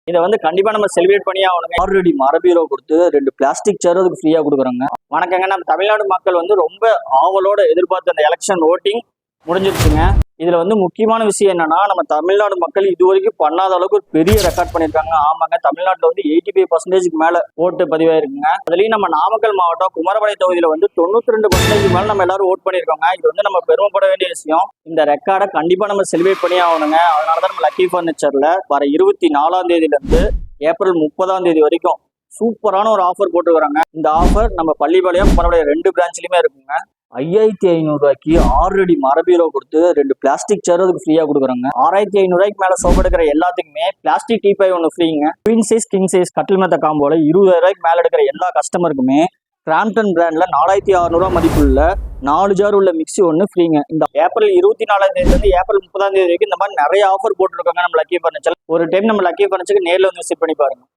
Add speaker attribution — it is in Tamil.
Speaker 1: இதை வந்து கண்டிப்பா நம்ம செலிப்ரேட் பண்ணி ஆகணுங்க. ஆல்ரெடி மரபீரோ கொடுத்து 2 பிளாஸ்டிக் சேர் அதுக்கு ஃப்ரீயா கொடுக்குறாங்க. வணக்கங்க. நம்ம தமிழ்நாடு மக்கள் வந்து ரொம்ப ஆவலோட எதிர்பார்த்த அந்த எலெக்ஷன் ஓட்டிங் முடிஞ்சிருச்சுங்க. இதுல வந்து முக்கியமான விஷயம் என்னன்னா, நம்ம தமிழ்நாடு மக்கள் இது வரைக்கும் பண்ணாத அளவுக்கு ஒரு பெரிய ரெக்கார்ட் பண்ணிருக்காங்க. ஆமாங்க, தமிழ்நாட்டுல வந்து 85% மேல ஓட்டு பதிவாயிருக்குங்க. அதுலயும் நம்ம நாமக்கல் மாவட்டம் குமரபாளையம் தொகுதியில வந்து 92% மேல நம்ம எல்லாரும் ஓட் பண்ணிருக்கோங்க. இது வந்து நம்ம பெருமைப்பட வேண்டிய விஷயம். இந்த ரெக்கார்டை கண்டிப்பா நம்ம செலிப்ரேட் பண்ணி ஆகணுங்க. அதனாலதான் நம்ம லக்கி பர்னிச்சர்ல வர 24ஆம் தேதியில இருந்து ஏப்ரல் 30ஆம் தேதி வரைக்கும் சூப்பரான ஒரு ஆஃபர் போட்டுக்கிறாங்க. இந்த ஆஃபர் நம்ம பள்ளிப்பாளையம் குமரபாளையம் 2 பிரான்ச்லயுமே இருக்குங்க. 5500 ரூபாய்க்கு ஆல்ரெடி மரபீரோ கொடுத்து 2 பிளாஸ்டிக் சேர் அதுக்கு ஃப்ரீயா கொடுக்குறாங்க. 6500 ரூபாய்க்கு மேல சோப்பு எடுக்கிற எல்லாத்துக்குமே பிளாஸ்டிக் டீபாய் ஒன்று ஃப்ரீங்க. குவீன் சைஸ் கிங் சைஸ் கட்டில் மெத்த காம்போல 20000 ரூபாய்க்கு மேல எடுக்கிற எல்லா கஸ்டமருக்குமே கிராம்டன் பிராண்ட்ல 4600 ரூபாய் மதிப்புள்ள 4 ஜார் உள்ள மிக்சி ஒன்று ஃப்ரீங்க. இந்த ஏப்ரல் 24ஆம் தேதியில இருந்து ஏப்ரல் 30ஆம் தேதி வரைக்கும் இந்த மாதிரி நிறைய ஆஃபர் போட்டுருக்காங்க நம்ம லக்கி பர்னிச்சர். ஒரு டைம் நம்ம லக்கி பர்னிச்சருக்கு நேரில் வந்து விசிட் பண்ணி பாருங்க.